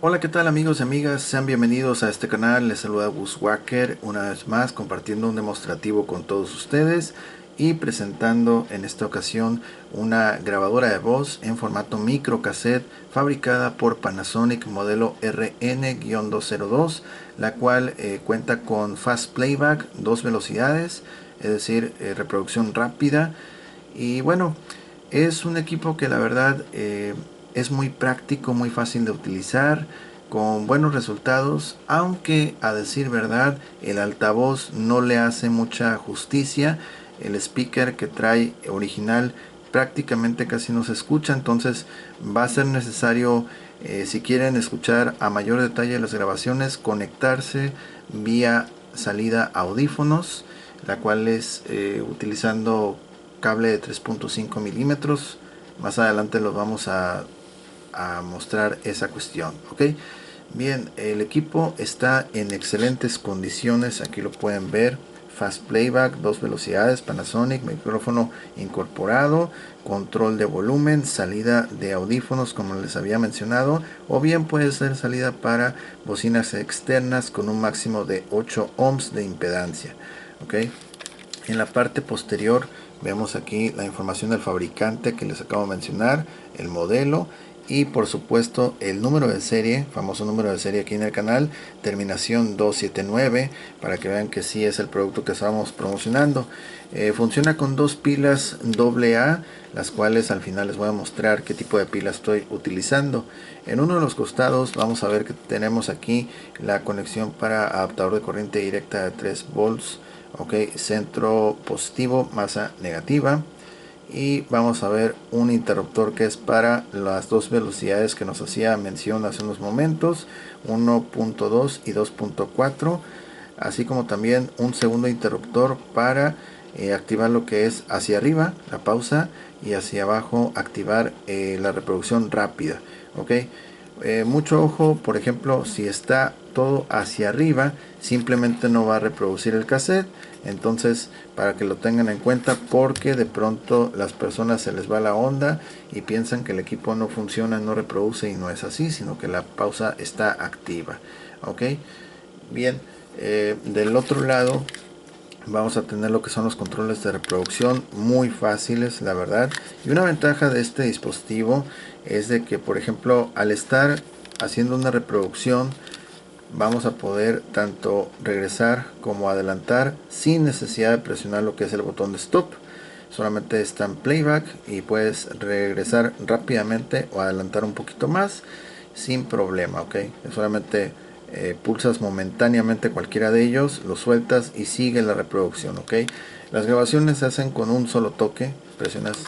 Hola, ¿qué tal amigos y amigas? Sean bienvenidos a este canal. Les saluda Gus Wacker una vez más compartiendo un demostrativo con todos ustedes y presentando en esta ocasión una grabadora de voz en formato microcassette fabricada por Panasonic modelo RN-202, la cual cuenta con Fast Playback, 2 velocidades, es decir, reproducción rápida. Y bueno, es un equipo que la verdad es muy práctico, muy fácil de utilizar, con buenos resultados, aunque a decir verdad el altavoz no le hace mucha justicia. El speaker que trae original prácticamente casi no se escucha, entonces va a ser necesario, si quieren escuchar a mayor detalle las grabaciones, conectarse vía salida audífonos, la cual es utilizando cable de 3.5 milímetros. Más adelante los vamos a mostrar esa cuestión, ok. Bien, el equipo está en excelentes condiciones, aquí lo pueden ver. Fast Playback, 2 velocidades, Panasonic, micrófono incorporado, control de volumen, salida de audífonos como les había mencionado, o bien puede ser salida para bocinas externas con un máximo de 8 ohms de impedancia, ok. En la parte posterior vemos aquí la información del fabricante que les acabo de mencionar, el modelo y por supuesto el número de serie, famoso número de serie aquí en el canal, terminación 279, para que vean que sí es el producto que estamos promocionando. Funciona con dos pilas AA, las cuales al final les voy a mostrar qué tipo de pila estoy utilizando. En uno de los costados vamos a ver que tenemos aquí la conexión para adaptador de corriente directa de 3 volts. Ok, centro positivo, masa negativa. Y vamos a ver un interruptor que es para las 2 velocidades que nos hacía mención hace unos momentos, 1.2 y 2.4, así como también un segundo interruptor para activar lo que es hacia arriba la pausa y hacia abajo activar la reproducción rápida. Ok, mucho ojo, por ejemplo, si está todo hacia arriba simplemente no va a reproducir el cassette. Entonces, para que lo tengan en cuenta, porque de pronto las personas se les va la onda y piensan que el equipo no funciona, no reproduce, y no es así, sino que la pausa está activa. Ok, bien. Del otro lado vamos a tener lo que son los controles de reproducción, muy fáciles la verdad. Y una ventaja de este dispositivo es de que, por ejemplo, al estar haciendo una reproducción, vamos a poder tanto regresar como adelantar sin necesidad de presionar lo que es el botón de stop. Solamente está en playback y puedes regresar rápidamente o adelantar un poquito más sin problema, ok. Solamente pulsas momentáneamente cualquiera de ellos, lo sueltas y sigue la reproducción, ok. Las grabaciones se hacen con un solo toque. Presionas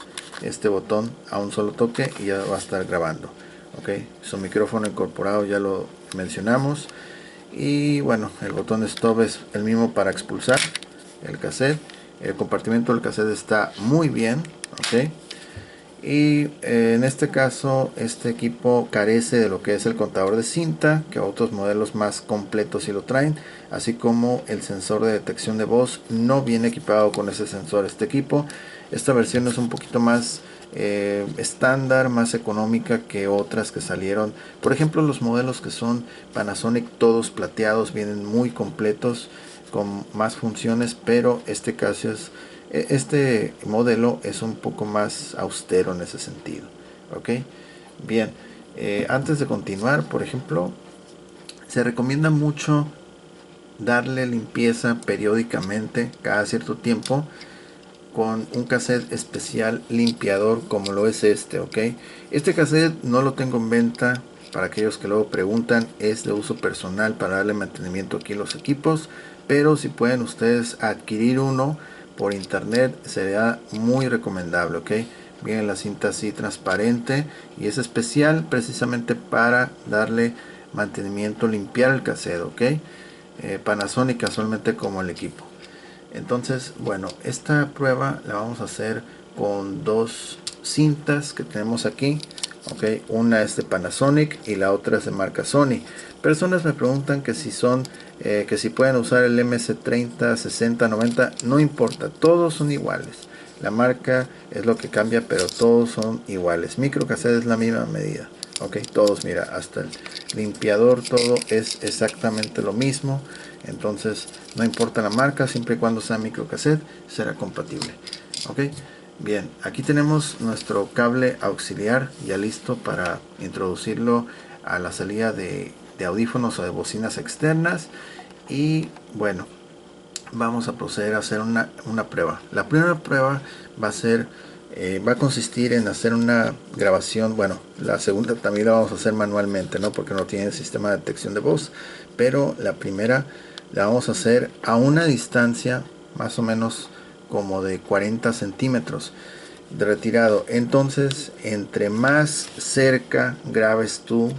este botón a un solo toque y ya va a estar grabando, ok. Su micrófono incorporado ya lo mencionamos. Y bueno, el botón de stop es el mismo para expulsar el cassette. El compartimiento del cassette está muy bien, ok. Y en este caso este equipo carece de lo que es el contador de cinta, que otros modelos más completos sí lo traen, así como el sensor de detección de voz. No viene equipado con ese sensor este equipo. Esta versión es un poquito más estándar, más económica que otras que salieron. Por ejemplo, los modelos que son Panasonic todos plateados vienen muy completos con más funciones, pero este modelo es un poco más austero en ese sentido, ok. Bien, antes de continuar, por ejemplo, se recomienda mucho darle limpieza periódicamente cada cierto tiempo con un cassette especial limpiador como lo es este, ok. Este cassette no lo tengo en venta. Para aquellos que luego preguntan, es de uso personal para darle mantenimiento aquí a los equipos, pero si pueden ustedes adquirir uno por internet sería muy recomendable, ok. Viene la cinta así transparente y es especial precisamente para darle mantenimiento, limpiar el cassette, ok. Panasonic casualmente como el equipo. Entonces, bueno, esta prueba la vamos a hacer con dos cintas que tenemos aquí, ok. Una es de Panasonic y la otra es de marca Sony. Personas me preguntan que si son que si pueden usar el MC30, 60, 90. No importa, todos son iguales. La marca es lo que cambia, pero todos son iguales. Microcassette es la misma medida, ok. Todos, mira, hasta limpiador, todo es exactamente lo mismo. Entonces no importa la marca, siempre y cuando sea microcassette será compatible. Ok, bien, aquí tenemos nuestro cable auxiliar ya listo para introducirlo a la salida de audífonos o de bocinas externas. Y bueno, vamos a proceder a hacer una prueba. La primera prueba va a ser, va a consistir en hacer una grabación. Bueno, la segunda también la vamos a hacer manualmente, ¿no? Porque no tiene sistema de detección de voz. Pero la primera la vamos a hacer a una distancia más o menos como de 40 centímetros de retirado. Entonces, entre más cerca grabes tú,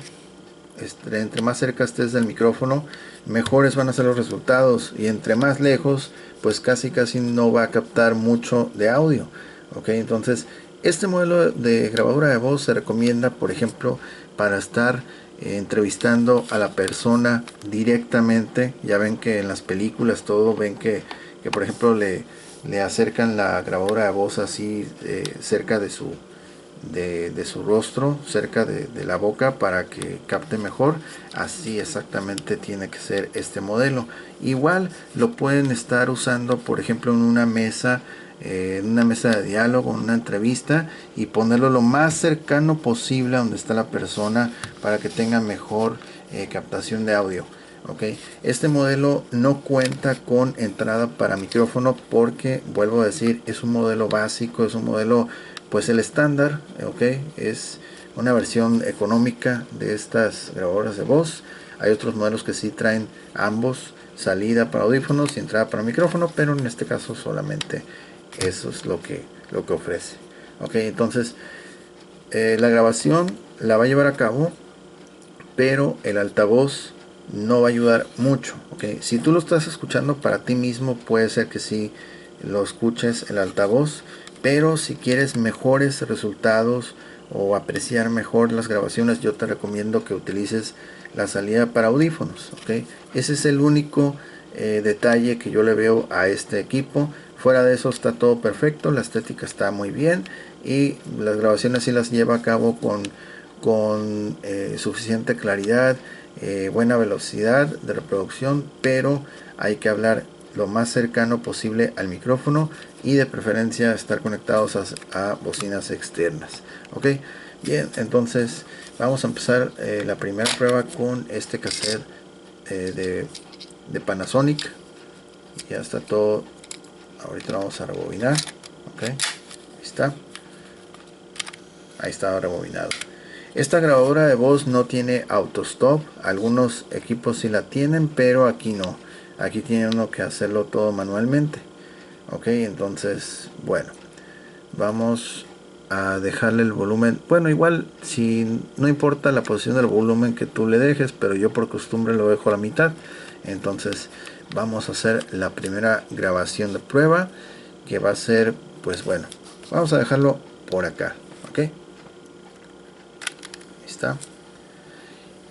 entre más cerca estés del micrófono, mejores van a ser los resultados, y entre más lejos, pues casi no va a captar mucho de audio. Ok, entonces este modelo de grabadora de voz se recomienda, por ejemplo, para estar entrevistando a la persona directamente. Ya ven que en las películas todo ven que por ejemplo le acercan la grabadora de voz así cerca de su rostro, cerca de la boca, para que capte mejor. Así exactamente tiene que ser este modelo. Igual lo pueden estar usando, por ejemplo, en una mesa de diálogo, en una entrevista, y ponerlo lo más cercano posible a donde está la persona para que tenga mejor captación de audio. Okay. Este modelo no cuenta con entrada para micrófono porque, vuelvo a decir, es un modelo básico, es un modelo, pues el estándar. Okay. Es una versión económica de estas grabadoras de voz. Hay otros modelos que sí traen ambos, salida para audífonos y entrada para micrófono, pero en este caso solamente eso es lo que ofrece. Okay. Entonces la grabación la va a llevar a cabo, pero el altavoz no va a ayudar mucho. ¿Okay? Si tú lo estás escuchando para ti mismo, puede ser que sí lo escuches el altavoz, pero si quieres mejores resultados o apreciar mejor las grabaciones, yo te recomiendo que utilices la salida para audífonos. ¿Okay? Ese es el único detalle que yo le veo a este equipo. Fuera de eso está todo perfecto, la estética está muy bien y las grabaciones sí las lleva a cabo con suficiente claridad, buena velocidad de reproducción, pero hay que hablar lo más cercano posible al micrófono y de preferencia estar conectados a bocinas externas. Ok, bien, entonces vamos a empezar la primera prueba con este cassette de Panasonic. Ya está todo, ahorita lo vamos a rebobinar. Ok, ahí está rebobinado. Esta grabadora de voz no tiene autostop. Algunos equipos sí la tienen, pero aquí no. Aquí tiene uno que hacerlo todo manualmente. Ok, entonces, bueno, vamos a dejarle el volumen. Bueno, igual, si no importa la posición del volumen que tú le dejes, pero yo por costumbre lo dejo a la mitad. Entonces, vamos a hacer la primera grabación de prueba, que va a ser, pues bueno, vamos a dejarlo por acá. Ok, está.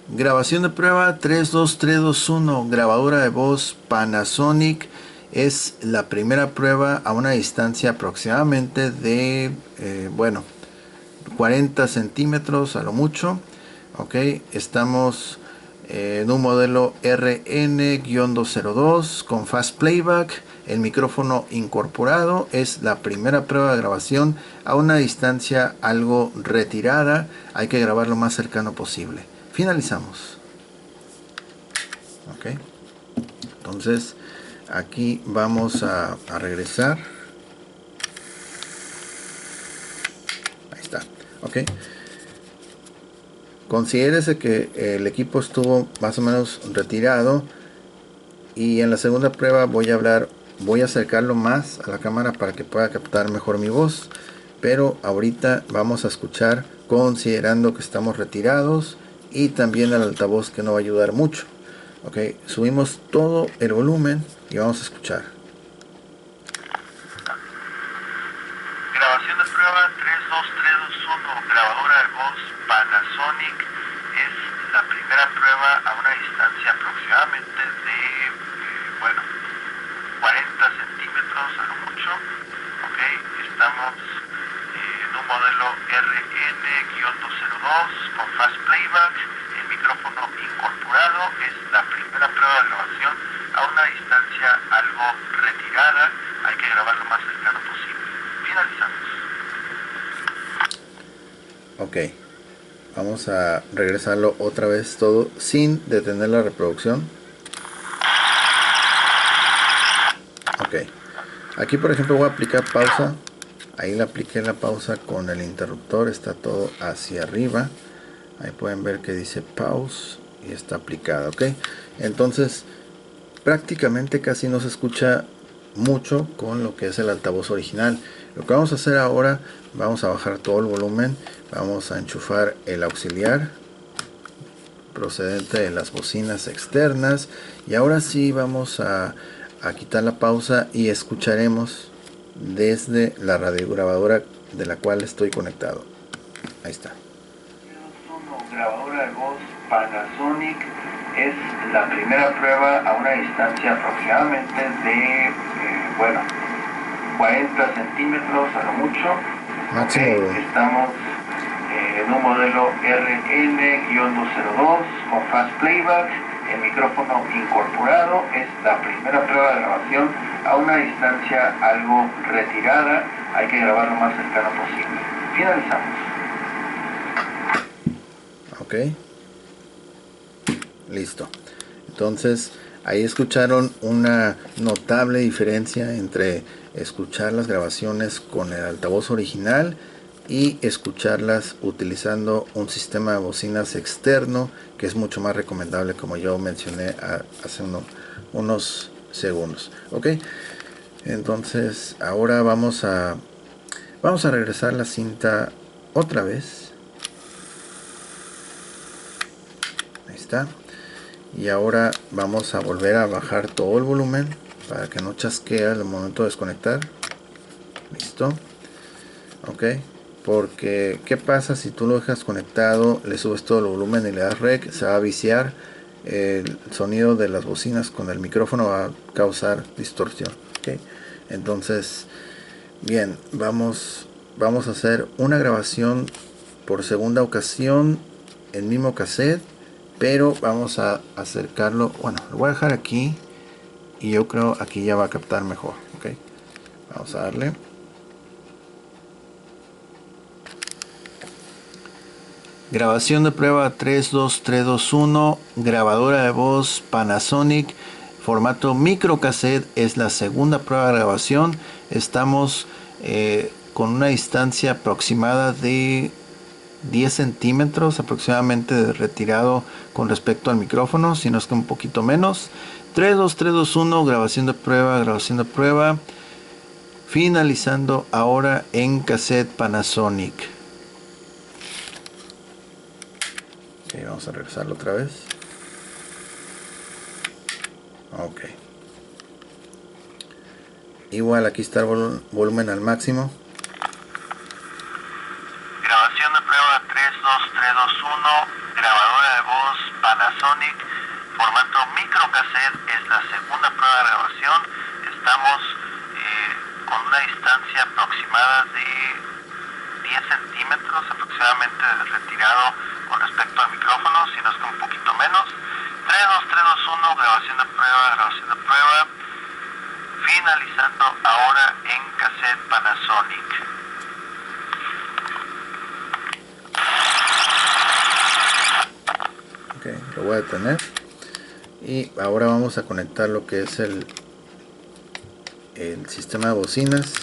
Grabación de prueba 32321, grabadora de voz Panasonic. Es la primera prueba a una distancia aproximadamente de, bueno, 40 centímetros a lo mucho. Ok, estamos en un modelo RN-202 con fast playback, el micrófono incorporado. Es la primera prueba de grabación a una distancia algo retirada. Hay que grabar lo más cercano posible. Finalizamos. Ok, entonces aquí vamos a regresar. Ahí está. Ok, considérese que el equipo estuvo más o menos retirado, y en la segunda prueba voy a acercarlo más a la cámara para que pueda captar mejor mi voz, pero ahorita vamos a escuchar considerando que estamos retirados, y también el altavoz, que no va a ayudar mucho. Ok, subimos todo el volumen y vamos a escuchar. Grabación de prueba 32321, grabadora de voz Panasonic. Es la primera prueba a una distancia aproximadamente de, bueno, 40 centímetros a lo mucho. Ok, estamos en un modelo RN-202 con fast playback, el micrófono Vamos a regresarlo otra vez todo sin detener la reproducción. Ok, aquí por ejemplo voy a aplicar pausa. Ahí le apliqué la pausa con el interruptor, está todo hacia arriba. Ahí pueden ver que dice pause y está aplicada. Ok, entonces prácticamente casi no se escucha mucho con lo que es el altavoz original. Lo que vamos a hacer ahora, vamos a bajar todo el volumen, vamos a enchufar el auxiliar procedente de las bocinas externas, y ahora sí vamos a quitar la pausa y escucharemos desde la radiograbadora de la cual estoy conectado. Ahí está. Grabadora de voz Panasonic. Es la primera prueba a una distancia aproximadamente de 40 centímetros a lo mucho. Máximo. Estamos en un modelo RN-202 con fast playback, el micrófono incorporado. Es la primera prueba de grabación a una distancia algo retirada. Hay que grabar lo más cercano posible. Finalizamos. Ok, listo. Entonces ahí escucharon una notable diferencia entre escuchar las grabaciones con el altavoz original y escucharlas utilizando un sistema de bocinas externo, que es mucho más recomendable, como yo mencioné hace unos segundos. Ok, entonces ahora vamos a regresar la cinta otra vez. Y ahora vamos a volver a bajar todo el volumen para que no chasquee al momento de desconectar. Listo. Ok, porque ¿qué pasa si tú lo dejas conectado, le subes todo el volumen y le das rec? Se va a viciar el sonido de las bocinas con el micrófono, va a causar distorsión. Ok, entonces bien, vamos a hacer una grabación por segunda ocasión en mismo cassette, pero vamos a acercarlo. Bueno, lo voy a dejar aquí y yo creo aquí ya va a captar mejor. Ok, vamos a darle. Grabación de prueba 32321, grabadora de voz Panasonic, formato microcassette. Es la segunda prueba de grabación. Estamos con una distancia aproximada de 10 centímetros aproximadamente de retirado con respecto al micrófono, si no es que un poquito menos. 32321, grabación de prueba, finalizando ahora en cassette Panasonic. Ok, vamos a regresarlo otra vez. Ok, igual aquí está el volumen al máximo. Grabación de prueba 32321, grabadora de voz Panasonic, formato microcassette. Es la segunda prueba de grabación. Estamos con una distancia aproximada de 10 centímetros aproximadamente de retirado con respecto al micrófono, si no es que un poquito menos. 32321, grabación de prueba, finalizando ahora en cassette Panasonic. Ok, lo voy a detener y ahora vamos a conectar lo que es el sistema de bocinas.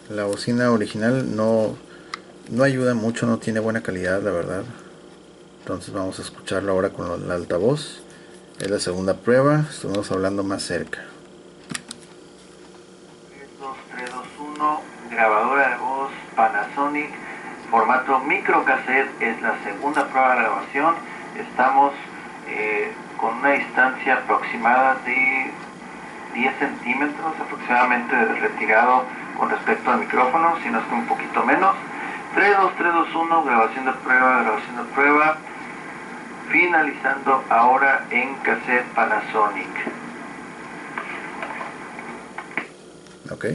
La bocina original no ayuda mucho, no tiene buena calidad, la verdad. Entonces vamos a escucharlo ahora con el altavoz. Es la segunda prueba, estamos hablando más cerca. 32321, grabadora de voz Panasonic, formato microcassette. Es la segunda prueba de grabación. Estamos con una distancia aproximada de 10 centímetros aproximadamente de retirado con respecto al micrófono, si no es que un poquito menos. 32321, grabación de prueba, finalizando ahora en cassette Panasonic. Ok,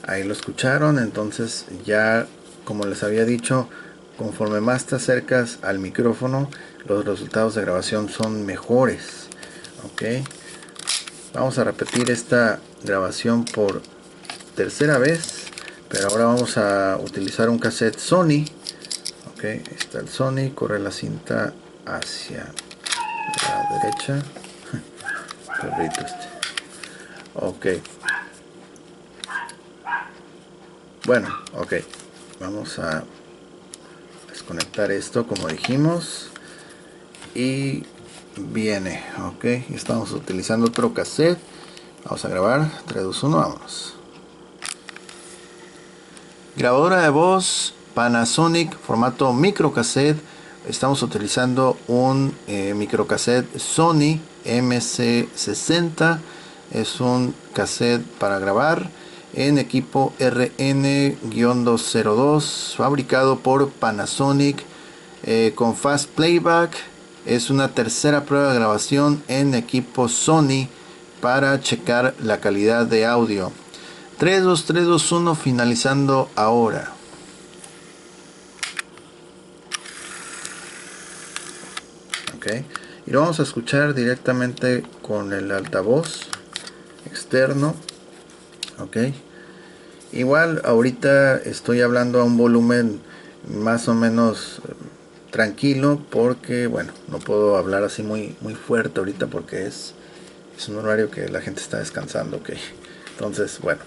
ahí lo escucharon. Entonces ya, como les había dicho, conforme más te acercas al micrófono, los resultados de grabación son mejores. Ok, vamos a repetir esta grabación por tercera vez pero ahora vamos a utilizar un cassette Sony. Ok, está el Sony, corre la cinta hacia la derecha. Perrito este. Ok. Bueno, ok. Vamos a desconectar esto como dijimos. Y viene, ok. Estamos utilizando otro cassette. Vamos a grabar. 3, 2, 1, vámonos. Grabadora de voz Panasonic, formato microcassette. Estamos utilizando un microcassette Sony MC60. Es un cassette para grabar en equipo RN-202, fabricado por Panasonic, con Fast Playback. Es una tercera prueba de grabación en equipo Sony para checar la calidad de audio. 3, 2, 3, 2, 1, finalizando ahora. Ok, y lo vamos a escuchar directamente con el altavoz externo. Ok, igual ahorita estoy hablando a un volumen más o menos tranquilo, porque bueno, no puedo hablar así muy fuerte ahorita porque es un horario que la gente está descansando. Ok, entonces bueno,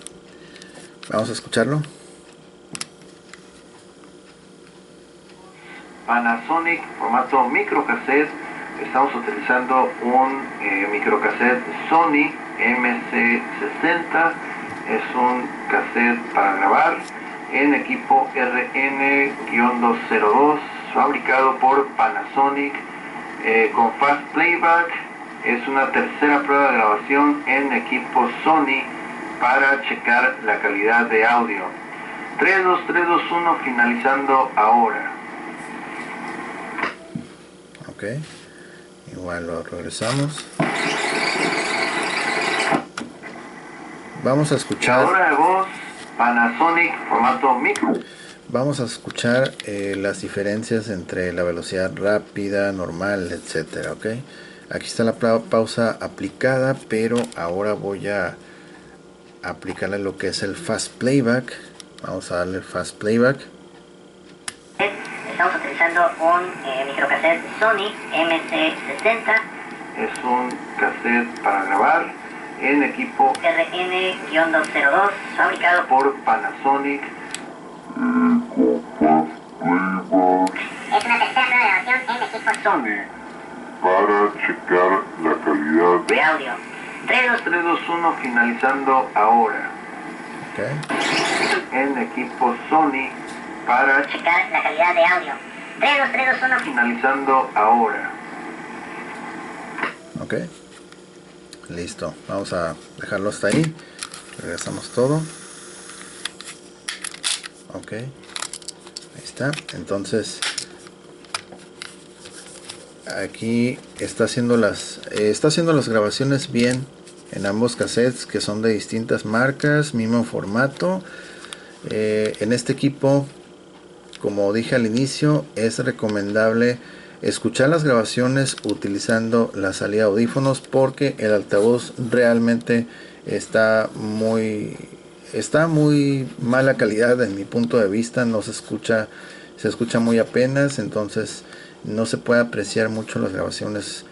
vamos a escucharlo. Panasonic, formato microcassette. Estamos utilizando un microcassette Sony MC60. Es un cassette para grabar en equipo RN-202, fabricado por Panasonic, con Fast Playback. Es una tercera prueba de grabación en equipo Sony para checar la calidad de audio. 3, 2, 3, 2, 1, finalizando ahora. Ok, igual lo regresamos. Vamos a escuchar. Grabadora de voz Panasonic, formato micro. Vamos a escuchar las diferencias entre la velocidad rápida, normal, etcétera. Ok, aquí está la pausa aplicada, pero ahora voy a aplicarle lo que es el Fast Playback. Vamos a darle el Fast Playback. Estamos utilizando un microcassette Sony MC60. Es un cassette para grabar en equipo RN-202, fabricado por Panasonic. Es una tercera grabación en equipo Sony para checar la calidad de audio. 3, 2, 1, finalizando ahora. Okay. En equipo Sony para checar la calidad de audio. 3, 2, 1, finalizando ahora. Ok, listo, vamos a dejarlo hasta ahí. Regresamos todo. Ok, ahí está. Entonces aquí está haciendo las grabaciones bien en ambos cassettes, que son de distintas marcas, mismo formato. En este equipo, como dije al inicio, es recomendable escuchar las grabaciones utilizando la salida de audífonos, porque el altavoz realmente está muy mala calidad en mi punto de vista. No se escucha muy apenas, entonces no se puede apreciar mucho las grabaciones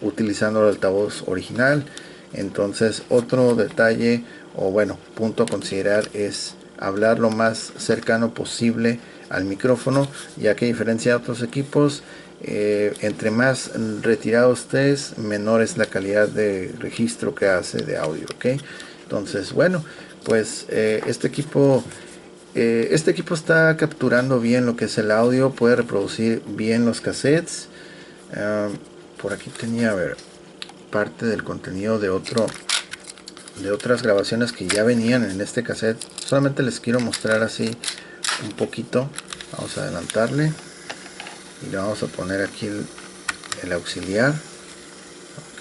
utilizando el altavoz original. Entonces, otro detalle, o bueno, punto a considerar, es hablar lo más cercano posible al micrófono, ya que a diferencia de otros equipos, entre más retirado estés, menor es la calidad de registro que hace de audio. ¿Ok? Entonces, bueno, pues este equipo está capturando bien lo que es el audio, puede reproducir bien los cassettes. Por aquí tenía, a ver, parte del contenido de otras grabaciones que ya venían en este cassette. Solamente les quiero mostrar así un poquito. Vamos a adelantarle y le vamos a poner aquí el auxiliar. Ok,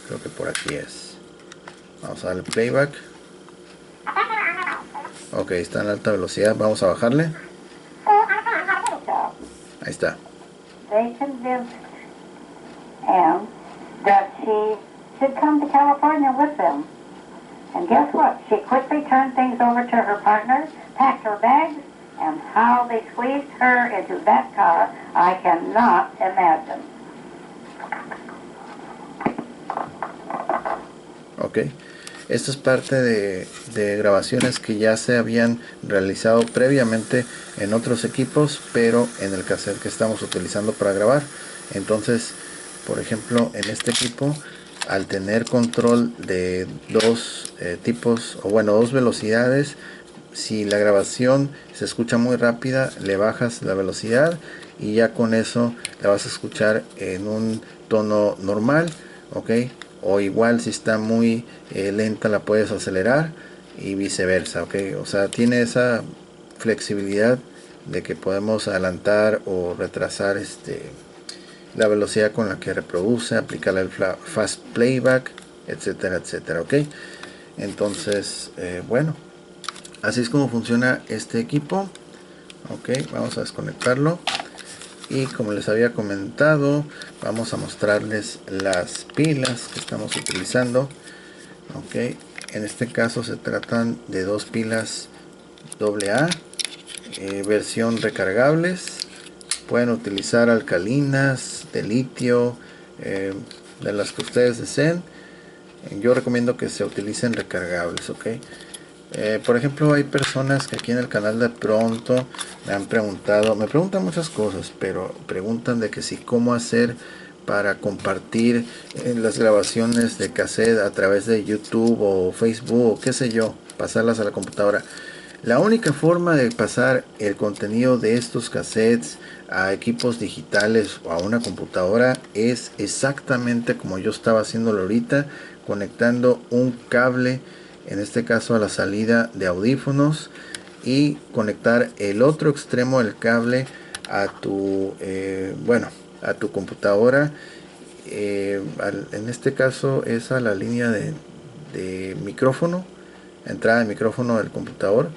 creo que por aquí es. Vamos a darle playback. Ok, está en alta velocidad. Vamos a bajarle. Ahí está. They convinced Anne that she should come to California with them. And guess what? She quickly turned things over to her partner, packed her bags, and how they squeezed her into that car, I cannot imagine. Ok, esto es parte de grabaciones que ya se habían realizado previamente en otros equipos, pero en el cassette que estamos utilizando para grabar. Entonces, por ejemplo, en este equipo, al tener control de dos tipos, o bueno, dos velocidades, si la grabación se escucha muy rápida, le bajas la velocidad y ya con eso la vas a escuchar en un tono normal, ok. O igual si está muy lenta la puedes acelerar y viceversa, ok. O sea, tiene esa flexibilidad de que podemos adelantar o retrasar la velocidad con la que reproduce, aplicarle el fast playback, etcétera, etcétera, ok. Entonces, bueno, así es como funciona este equipo. Ok, vamos a desconectarlo. Y como les había comentado, vamos a mostrarles las pilas que estamos utilizando. Ok, en este caso se tratan de dos pilas AA, versión recargables. Pueden utilizar alcalinas, de litio, de las que ustedes deseen. Yo recomiendo que se utilicen recargables, ok. Por ejemplo, hay personas que aquí en el canal de pronto me preguntan muchas cosas, pero preguntan de que si cómo hacer para compartir las grabaciones de cassette a través de YouTube o Facebook o qué sé yo, pasarlas a la computadora. La única forma de pasar el contenido de estos cassettes a equipos digitales o a una computadora es exactamente como yo estaba haciéndolo ahorita, conectando un cable, en este caso a la salida de audífonos, y conectar el otro extremo del cable a tu a tu computadora. En este caso es a la línea de micrófono, entrada de micrófono del computador.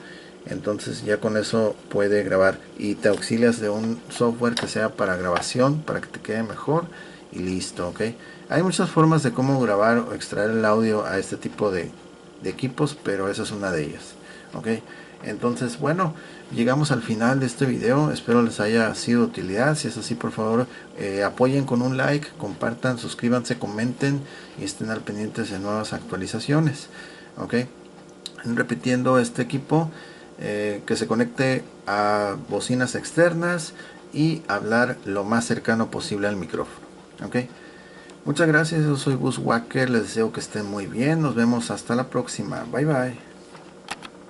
Entonces ya con eso puede grabar y te auxilias de un software que sea para grabación, para que te quede mejor, y listo, ok. Hay muchas formas de cómo grabar o extraer el audio a este tipo de equipos, pero esa es una de ellas, ok. Entonces, bueno, llegamos al final de este video. Espero les haya sido de utilidad. Si es así, por favor, apoyen con un like, compartan, suscríbanse, comenten y estén al pendientes de nuevas actualizaciones, ok. Repitiendo, este equipo que se conecte a bocinas externas y hablar lo más cercano posible al micrófono, ok. Muchas gracias, yo soy Gus Walker, les deseo que estén muy bien, nos vemos hasta la próxima, bye bye.